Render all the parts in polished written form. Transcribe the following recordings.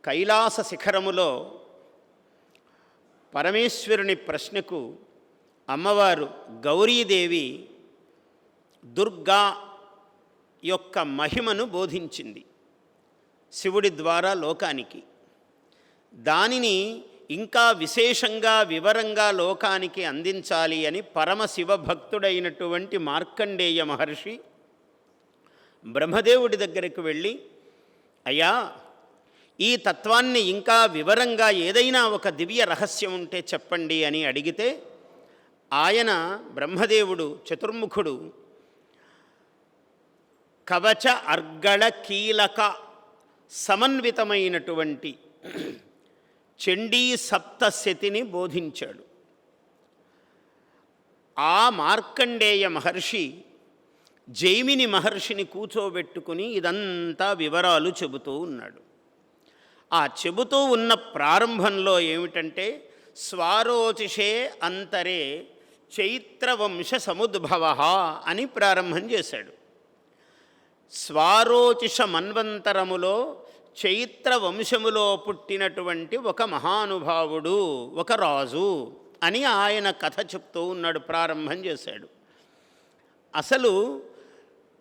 కైలాస శిఖరములో పరమేశ్వరుని ప్రశ్నకు అమ్మవారు గౌరీదేవి దుర్గా యొక్క మహిమను బోధించింది శివుడి ద్వారా లోకానికి. దానిని ఇంకా విశేషంగా వివరంగా లోకానికి అందించాలి అని పరమశివ భక్తుడైనటువంటి మార్కండేయ మహర్షి బ్రహ్మదేవుడి దగ్గరకు వెళ్ళి, అయ్యా, ఈ తత్వాన్ని ఇంకా వివరంగా ఏదైనా ఒక దివ్య రహస్యం ఉంటే చెప్పండి అని అడిగితే, ఆయన బ్రహ్మదేవుడు చతుర్ముఖుడు కవచ అర్గళ కీలక సమన్వితమైనటువంటి చండీ సప్తశతిని బోధించాడు. ఆ మార్కండేయ మహర్షి జైమిని మహర్షిని కూర్చోబెట్టుకుని ఇదంతా వివరాలు చెబుతూ ఉన్నాడు. ఆ చెబుతూ ఉన్న ప్రారంభంలో ఏమిటంటే, స్వారోచిషే అంతరే చైత్రవంశ సముద్భవ అని ప్రారంభం చేశాడు. స్వారోచిష మన్వంతరములో చైత్ర వంశములో పుట్టినటువంటి ఒక మహానుభావుడు, ఒక రాజు అని ఆయన కథ చెప్తూ ఉన్నాడు, ప్రారంభం చేశాడు. అసలు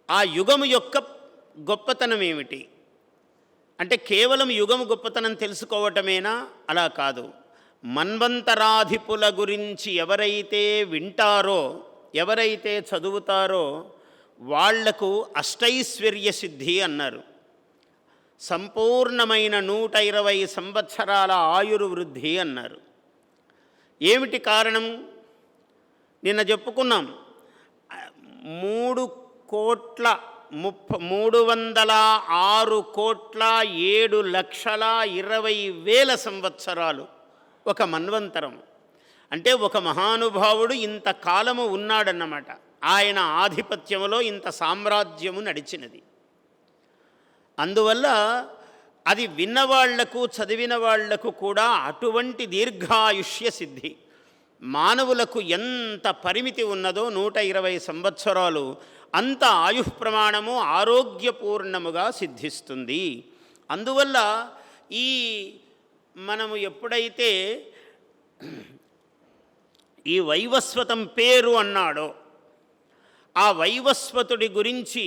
ఆ యుగము యొక్క గొప్పతనం ఏమిటి అంటే, కేవలం యుగము గొప్పతనం తెలుసుకోవటమేనా? అలా కాదు. మన్వంతరాధిపుల గురించి ఎవరైతే వింటారో, ఎవరైతే చదువుతారో వాళ్లకు అష్టైశ్వర్య సిద్ధి అన్నారు. సంపూర్ణమైన 120 సంవత్సరాల ఆయుర్వృద్ధి అన్నారు. ఏమిటి కారణం? నిన్న చెప్పుకున్నాం. 3,6,7,20,000 సంవత్సరాలు ఒక మన్వంతరం. అంటే ఒక మహానుభావుడు ఇంత కాలము ఉన్నాడన్నమాట. ఆయన ఆధిపత్యంలో ఇంత సామ్రాజ్యము నడిచినది. అందువల్ల అది విన్నవాళ్లకు చదివిన వాళ్లకు కూడా అటువంటి దీర్ఘాయుష్య సిద్ధి. మానవులకు ఎంత పరిమితి ఉన్నదో 120 సంవత్సరాలు అంత ఆయుఃప్రమాణము ఆరోగ్యపూర్ణముగా సిద్ధిస్తుంది. అందువల్ల ఈ మనము ఎప్పుడైతే ఈ వైవస్వతం పేరు అన్నాడో, ఆ వైవస్వతుడి గురించి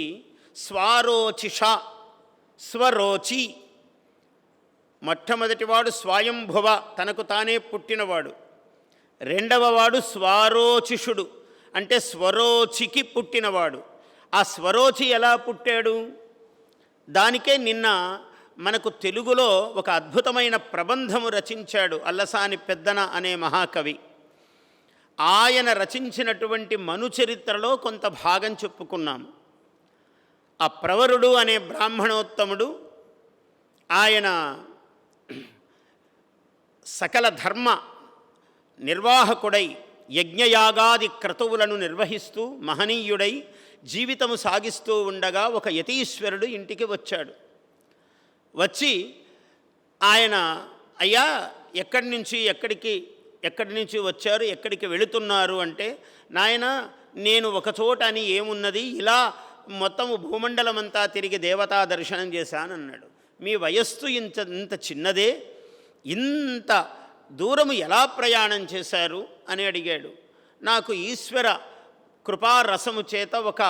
స్వారోచిష, స్వరోచి, మొట్టమొదటివాడు స్వయంభువ, తనకు తానే పుట్టినవాడు. రెండవవాడు స్వారోచిషుడు, అంటే స్వరోచికి పుట్టినవాడు. ఆ స్వరోచి ఎలా పుట్టాడు? దానికే నిన్న మనకు తెలుగులో ఒక అద్భుతమైన ప్రబంధము రచించాడు అల్లసాని పెద్దన అనే మహాకవి. ఆయన రచించినటువంటి మనుచరిత్రలో కొంత భాగం చెప్పుకున్నాము. ఆ ప్రవరుడు అనే బ్రాహ్మణోత్తముడు, ఆయన సకల ధర్మ నిర్వాహకుడై యజ్ఞయాగాది క్రతువులను నిర్వహిస్తూ మహనీయుడై జీవితము సాగిస్తూ ఉండగా ఒక యతీశ్వరుడు ఇంటికి వచ్చాడు. వచ్చి ఆయన, అయ్యా, ఎక్కడి నుంచి వచ్చారు, ఎక్కడికి వెళుతున్నారు అంటే, నాయన, నేను ఒకచోట అని ఏమున్నది, ఇలా మొత్తము భూమండలమంతా తిరిగి దేవతా దర్శనం చేశానన్నాడు. మీ వయస్సు ఇంత చిన్నదే, ఇంత దూరము ఎలా ప్రయాణం చేశారు అని అడిగాడు. నాకు ఈశ్వర కృపారసము చేత ఒక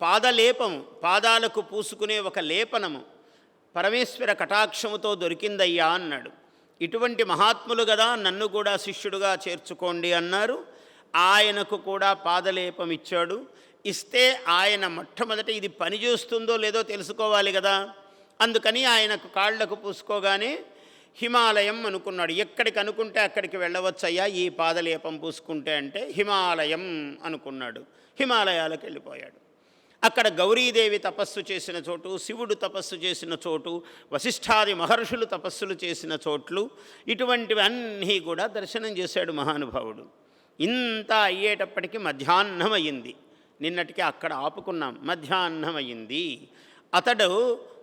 పాదలేపము, పాదాలకు పూసుకునే ఒక లేపనము పరమేశ్వర కటాక్షముతో దొరికిందయ్యా అన్నాడు. ఇటువంటి మహాత్ములు కదా, నన్ను కూడా శిష్యుడుగా చేర్చుకోండి అన్నారు. ఆయనకు కూడా పాదలేపం ఇచ్చాడు. ఇస్తే ఆయన మొట్టమొదట ఇది పనిచేస్తుందో లేదో తెలుసుకోవాలి కదా, అందుకని ఆయనకు కాళ్లకు పూసుకోగానే హిమాలయం అనుకున్నాడు. ఎక్కడికి అనుకుంటే అక్కడికి వెళ్ళవచ్చయ్యా ఈ పాదలేపం పూసుకుంటే అంటే హిమాలయం అనుకున్నాడు. హిమాలయాలకు వెళ్ళిపోయాడు. అక్కడ గౌరీదేవి తపస్సు చేసిన చోటు, శివుడు తపస్సు చేసిన చోటు, వశిష్ఠాది మహర్షులు తపస్సులు చేసిన చోట్లు, ఇటువంటివన్నీ కూడా దర్శనం చేశాడు మహానుభావుడు. ఇంత అయ్యేటప్పటికి మధ్యాహ్నం అయ్యింది. నిన్నటికి అక్కడ ఆపుకున్నాం. మధ్యాహ్నం అయ్యింది. అతడు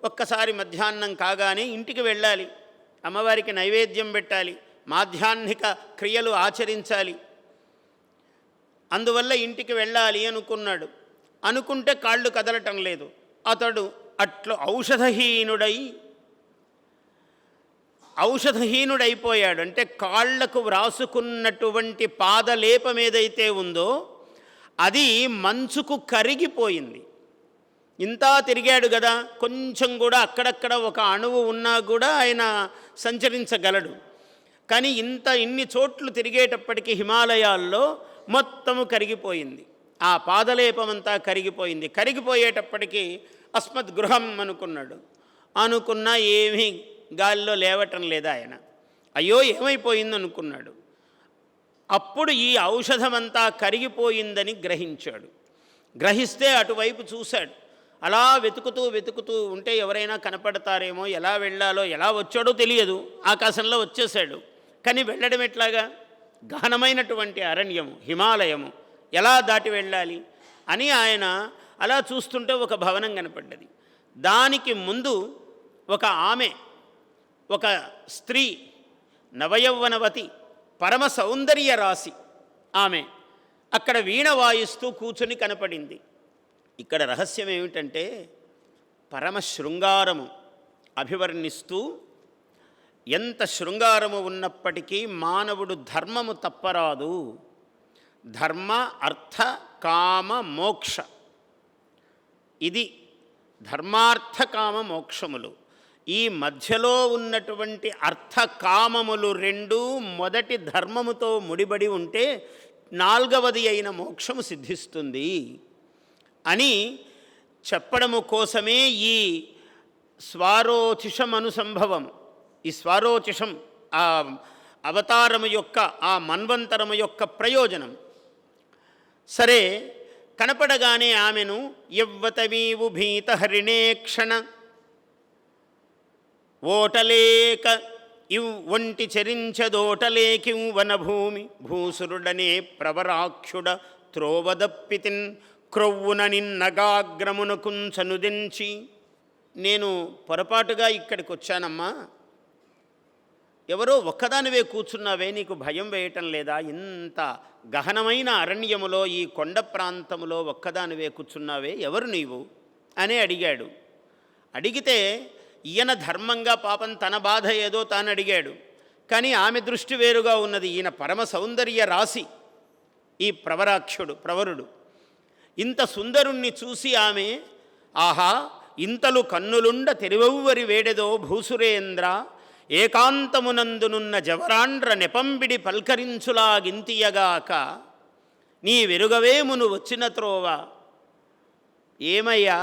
ఒక్కసారి మధ్యాహ్నం కాగానే ఇంటికి వెళ్ళాలి, అమ్మవారికి నైవేద్యం పెట్టాలి, మాధ్యాహ్నిక క్రియలు ఆచరించాలి. అందువల్ల ఇంటికి వెళ్ళాలి అనుకున్నాడు. అనుకుంటే కాళ్ళు కదలటం లేదు. అతడు అట్లు ఔషధహీనుడై ఔషధహీనుడైపోయాడు. అంటే కాళ్లకు వ్రాసుకున్నటువంటి పాదలేపం ఏదైతే ఉందో అది మంచుకు కరిగిపోయింది. ఇంతా తిరిగాడు కదా, కొంచెం కూడా అక్కడక్కడ ఒక అణువు ఉన్నా కూడా ఆయన సంచరించగలడు. కానీ ఇన్ని చోట్లు తిరిగేటప్పటికీ హిమాలయాల్లో మొత్తము కరిగిపోయింది. ఆ పాదలేపమంతా కరిగిపోయింది. కరిగిపోయేటప్పటికీ అస్మద్గృహం అనుకున్నా ఏమీ గాలిలో లేవటం లేదా ఆయన. అయ్యో ఏమైపోయింది అనుకున్నాడు. అప్పుడు ఈ ఔషధమంతా కరిగిపోయిందని గ్రహించాడు. గ్రహిస్తే అటువైపు చూశాడు. అలా వెతుకుతూ ఉంటే ఎవరైనా కనపడతారేమో, ఎలా వెళ్ళాలో, ఎలా వచ్చాడో తెలియదు. ఆకాశంలో వచ్చేసాడు. కానీ వెళ్ళడం ఎట్లాగా? గహనమైనటువంటి అరణ్యము, హిమాలయము, ఎలా దాటి వెళ్ళాలి అని ఆయన అలా చూస్తుంటే ఒక భవనం కనపడ్డది. దానికి ముందు ఒక ఆమె, ఒక స్త్రీ, నవయౌవనవతి, పరమ సౌందర్య రాశి ఆమె అక్కడ వీణ వాయిస్తూ కూర్చుని కనపడింది. ఇక్కడ రహస్యం ఏమిటంటే పరమ శృంగారము అభివర్ణిస్తూ, ఎంత శృంగారము ఉన్నప్పటికీ మానవుడు ధర్మము తప్పరాదు. ధర్మ అర్థ కామ మోక్ష, ఇది ధర్మార్థ కామ మోక్షములు. ఈ మధ్యలో ఉన్నటువంటి అర్థకామములు రెండూ మొదటి ధర్మముతో ముడిబడి ఉంటే నాల్గవది అయిన మోక్షము సిద్ధిస్తుంది అని చెప్పడము కోసమే ఈ స్వారోచిషం అనుసంభవం. ఈ స్వారోచిషం ఆ అవతారము యొక్క, ఆ మన్వంతరము యొక్క ప్రయోజనం. సరే, కనపడగానే ఆమెను యవ్వతమీవు భీతహరిణేక్షణ ఓటలేక ఇవ్ ఒంటి చరించదోటలేకిం వనభూమి భూసురుడనే ప్రవరాక్షుడ త్రోవదప్పితిన్ క్రొవ్వున నిన్నగాగ్రమునకుంచనుదించి, నేను పొరపాటుగా ఇక్కడికి వచ్చానమ్మా, ఎవరో ఒక్కదానివే కూర్చున్నావే, నీకు భయం వేయటం లేదా? ఇంత గహనమైన అరణ్యములో, ఈ కొండ ప్రాంతములో ఒక్కదానివే కూర్చున్నావే, ఎవరు నీవు అని అడిగాడు. అడిగితే ఈయన ధర్మంగా పాపం తన బాధ ఏదో తాను అడిగాడు. కానీ ఆమె దృష్టి వేరుగా ఉన్నది. ఈయన పరమ సౌందర్య రాశి, ఈ ప్రవరుడు. ఇంత సుందరుణ్ణి చూసి ఆమె, ఆహా ఇంతలు కన్నులుండ తెరివెవ్వరి వేడెదో భూసురేంద్ర ఏకాంతమునందునున్న జవరాండ్ర నెపంబిడి పల్కరించులాగింతియగాక నీ వెరుగవేమును వచ్చిన త్రోవ. ఏమయ్యా,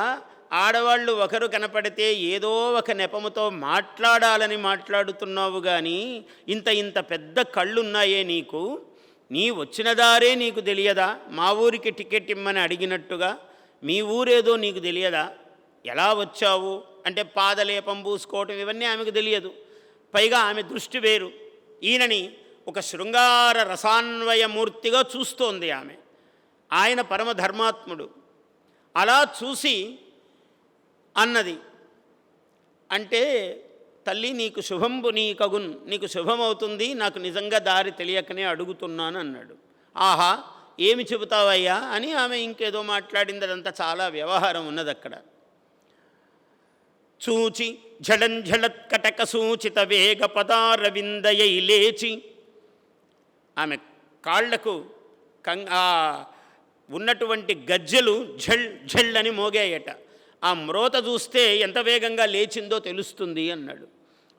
ఆడవాళ్ళు ఒకరు కనపడితే ఏదో ఒక నెపముతో మాట్లాడాలని మాట్లాడుతున్నావు కానీ ఇంత పెద్ద కళ్ళున్నాయే నీకు, నీ వచ్చిన దారే నీకు తెలియదా? మా ఊరికి టికెట్ ఇమ్మని అడిగినట్టుగా మీ ఊరేదో నీకు తెలియదా? ఎలా వచ్చావు అంటే పాదలేపం పూసుకోవటం ఇవన్నీ ఆమెకు తెలియదు. పైగా ఆమె దృష్టి వేరు. ఈయనని ఒక శృంగార రసాన్వయమూర్తిగా చూస్తోంది ఆమె. ఆయన పరమధర్మాత్ముడు. అలా చూసి అన్నది, అంటే తల్లి నీకు శుభంబు నీకగున్, నీకు శుభమవుతుంది, నాకు నిజంగా దారి తెలియకనే అడుగుతున్నాను అన్నాడు. ఆహా ఏమి చెబుతావయ్యా అని ఆమె ఇంకేదో మాట్లాడింది. అదంతా చాలా వ్యవహారం ఉన్నది అక్కడ. చూచి ఝళంఝళత్కటక సూచిత వేగ పదారవిందయై లేచి, ఆమె కాళ్లకు ఉన్నటువంటి గజ్జెలు ఝళ్ ఝళ్ అని మోగాయట. ఆ మ్రోత చూస్తే ఎంత వేగంగా లేచిందో తెలుస్తుంది అన్నాడు.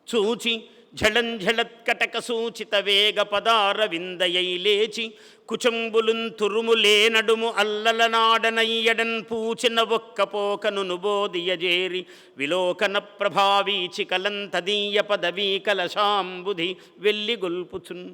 చూచి ఝళంఝళత్కటక సూచిత వేగ పదారవిందయై లేచి కుచంబులున్ తురుములే నడుము అల్లలనాడనయ్యడన్ పూచిన ఒక్కపోకను నుబోదియజేరి విలోకన ప్రభావీచి కలంతదీయ పదవీ కలశాంబుధి వెల్లి గొల్పుచున్.